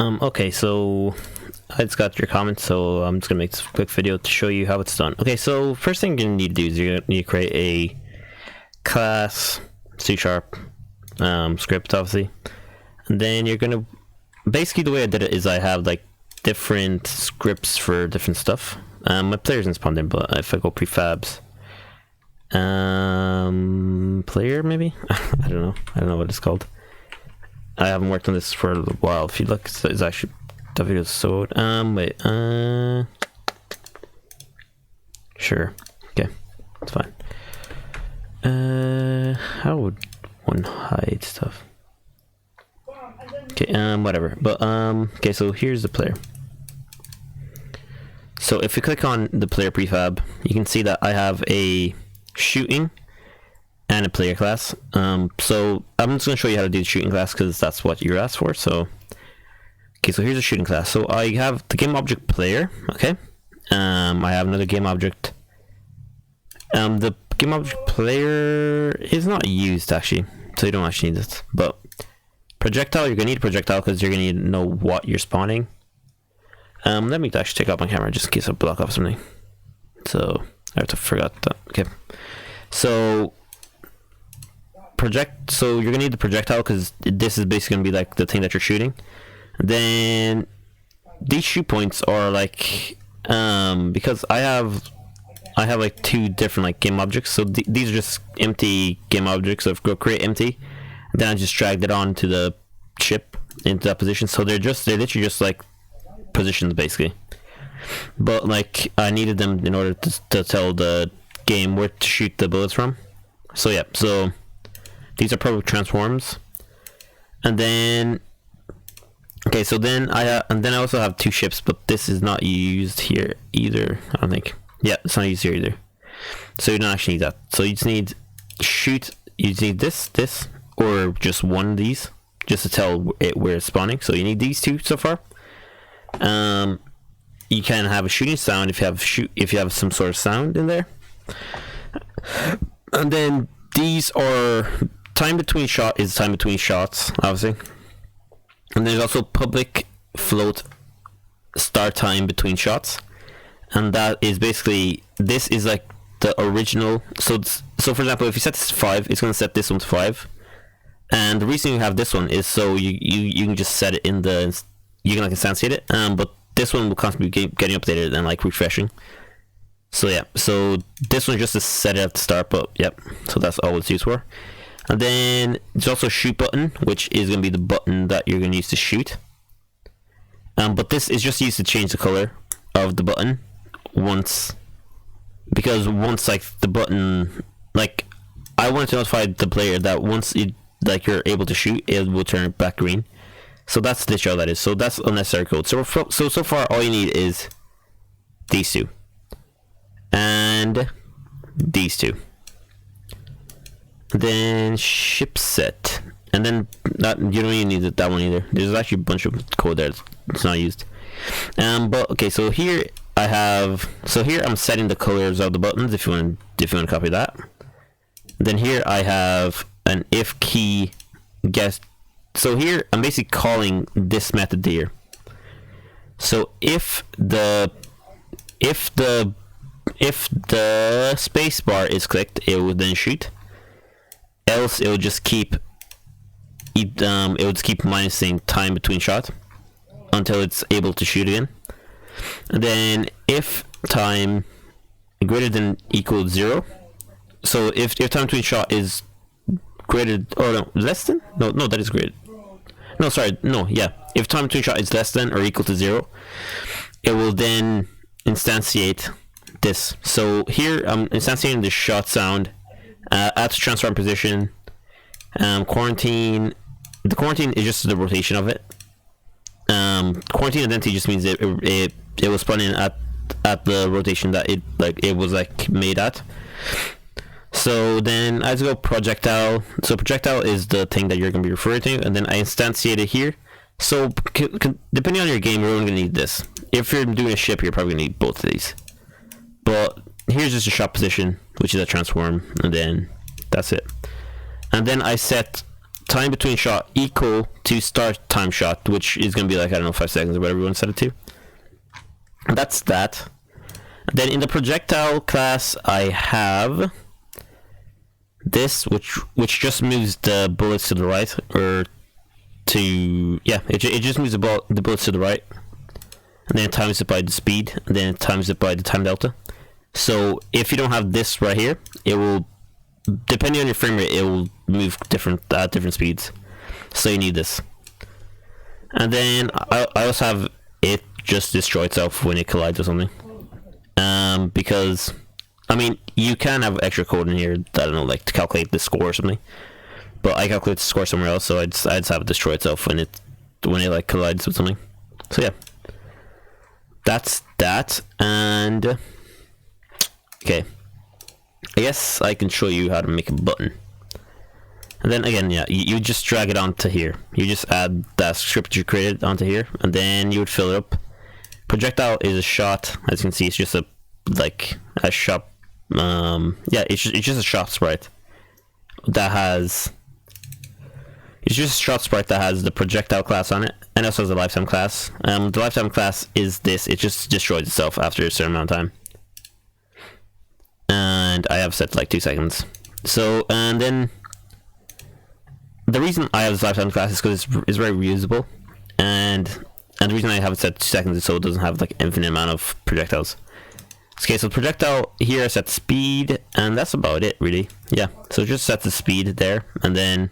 Okay, so I just got your comments, so I'm just gonna make this quick video to show you how it's done. Okay, so first thing you're gonna need to do is you're gonna need to create a class C# script, obviously, and then you're gonna basically, the way I did it is I have like different scripts for different stuff. My player isn't spawned in, but if I go prefabs, player maybe I don't know what it's called. I haven't worked on this for a while. If you look, it's actually, the video is so old. Wait, sure, okay, it's fine. How would one hide stuff? Okay, whatever. But okay, so here's the player. So if you click on the player prefab, you can see that I have a shooting and a player class. So I'm just going to show you how to do the shooting class because that's what you're asked for. So okay, so here's a shooting class. So I have the game object player. Okay, I have another game object. The game object player is not used actually, so you don't actually need it. But projectile, you're gonna need a projectile because you're gonna need to know what you're spawning. Let me actually take out my camera just in case I block off something. So I have to forgot that. Okay, so so you're gonna need the projectile because this is basically gonna be like the thing that you're shooting. Then these shoot points are like because I have like two different like game objects, so these are just empty game objects. So if I go create empty, then I just dragged it onto the ship into that position. So they're literally just like positions basically, but like I needed them in order to tell the game where to shoot the bullets from. So yeah, so these are public transforms. And then okay, so then I also have two ships, but this is not used here either, I don't think. Yeah, it's not used here either, so you don't actually need that. So you just need shoot, you just need this, or just one of these just to tell it where it's spawning. So you need these two so far. You can have a shooting sound if you have some sort of sound in there. And then these are time between shot is time between shots, obviously. And there's also public float start time between shots, and that is basically, this is like the original. So for example, if you set this to 5, it's going to set this one to 5. And the reason you have this one is so you can just set it in the, you can like instantiate it, but this one will constantly be getting updated and like refreshing. So yeah, so this one just to set it at the start, but yep, so that's all it's used for. And then there's also a shoot button, which is going to be the button that you're going to use to shoot. But this is just used to change the color of the button once like the button, like I wanted to notify the player that once you're able to shoot, it will turn it back green. So that's the show that is. So that's unnecessary code. So far all you need is these two and these two. Then ship set, and then that you don't even need that one either. There's actually a bunch of code there that's not used. But okay, so here I have, here I'm setting the colors of the buttons if you want to copy that. Then here I have an if key guess. So here I'm basically calling this method here. So if the space bar is clicked, it will then shoot. Else it will just keep minusing time between shots until it's able to shoot again. And then if time greater than equals 0, so if time between shot is greater, or no, less than, no that is greater, no sorry, no, yeah, if time between shot is less than or equal to 0, it will then instantiate this. So here I'm instantiating the shot sound, add to transform position, quarantine. The quarantine is just the rotation of it. Quarantine identity just means it was spun in at the rotation that it was made at. So then I just go projectile. So projectile is the thing that you're going to be referring to, and then I instantiate it here. So depending on your game, you're only going to need this. If you're doing a ship, you're probably going to need both of these. But here's just a shot position, which is a transform, and then that's it. And then I set time between shot equal to start time shot, which is going to be like, I don't know, 5 seconds or whatever you want to set it to. That's that. Then in the projectile class, I have this, which just moves the bullets to the right, or to, yeah, it just moves the bullets to the right, and then it times it by the speed, and then it times it by the time delta. So if you don't have this right here, it will, depending on your frame rate, it will move different at different speeds. So you need this. And then I also have it just destroy itself when it collides or something. Because, I mean, you can have extra code in here, I don't know, like to calculate the score or something. But I calculate the score somewhere else, so I just have it destroy itself when it like collides with something. So yeah, that's that. And okay, I guess I can show you how to make a button. And then again, yeah, you just drag it onto here. You just add that script you created onto here, and then you would fill it up. Projectile is a shot. As you can see, it's just a shot. Yeah, it's just a shot sprite that has. It's just a shot sprite that has the projectile class on it, and also has a lifetime class. The lifetime class is this. It just destroys itself after a certain amount of time. And I have set like 2 seconds. So, and then the reason I have this lifetime class is because it's very reusable, and the reason I have it set 2 seconds is so it doesn't have like infinite amount of projectiles. Okay, so projectile here I set speed, and that's about it really. Yeah, so just set the speed there, and then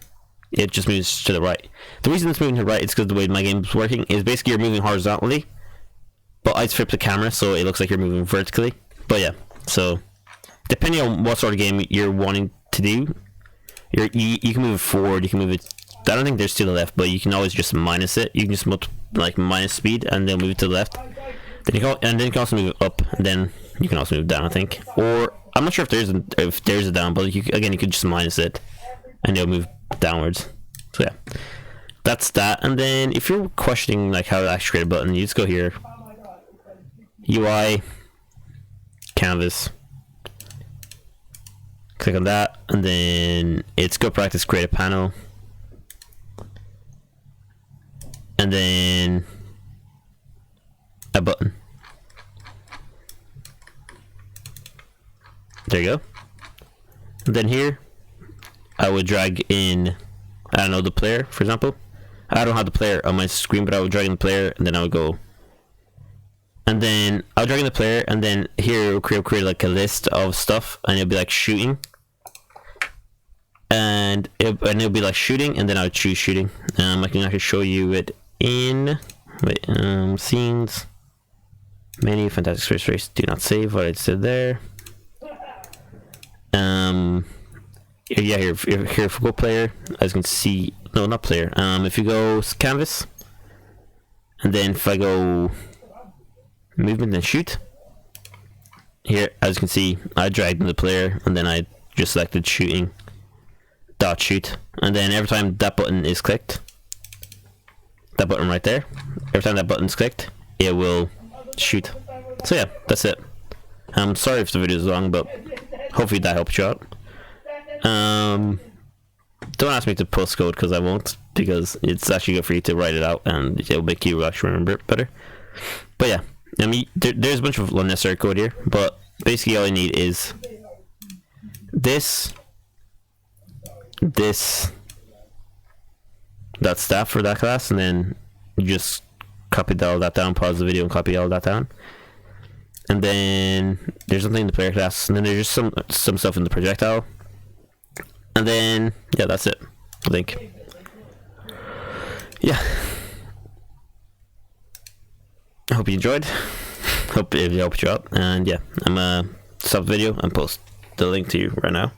it just moves to the right. The reason it's moving to the right is because the way my game is working is basically you're moving horizontally, but I flip the camera so it looks like you're moving vertically. But yeah, so depending on what sort of game you're wanting to do, you can move it forward, you can move it, I don't think there's to the left, but you can always just minus it. You can just like minus speed and then move it to the left. Then you can also move it up, and then you can also move down, I think. Or I'm not sure if there's a down, but again you could just minus it and it'll move downwards. So yeah, that's that. And then if you're questioning like how to actually create a button, you just go here, UI, canvas, click on that, and then it's go practice create a panel, and then a button. There you go. And then here I would drag in, I don't know, the player, for example. I don't have the player on my screen, but I would drag in the player, and then I would go, and then I'll drag in the player, and then here it will create like a list of stuff, and it'll be like shooting, and it'll be like shooting, and then I would choose shooting. I can actually show you it in scenes, menu, fantastic space race. Do not save what I said there. Yeah, here if we go player, as you can see, no, not player. If you go canvas, and then if I go movement and shoot, here as you can see, I dragged in the player, and then I just selected shooting dot shoot, and then every time that button is clicked, that button right there, every time that button's clicked, it will shoot. So yeah, that's it. I'm sorry if the video is long, but hopefully that helped you out. Don't ask me to post code, because I won't, because it's actually good for you to write it out, and it'll make you actually remember it better. But yeah, I mean, there's a bunch of unnecessary code here, but basically all you need is this, that's that for that class, and then you just copy all that down, pause the video and copy all that down. And then there's something in the player class, and then there's just some stuff in the projectile. And then yeah, that's it, I think. Yeah, I hope you enjoyed. Hope it helped you out. And yeah, I'm gonna stop the video and post the link to you right now.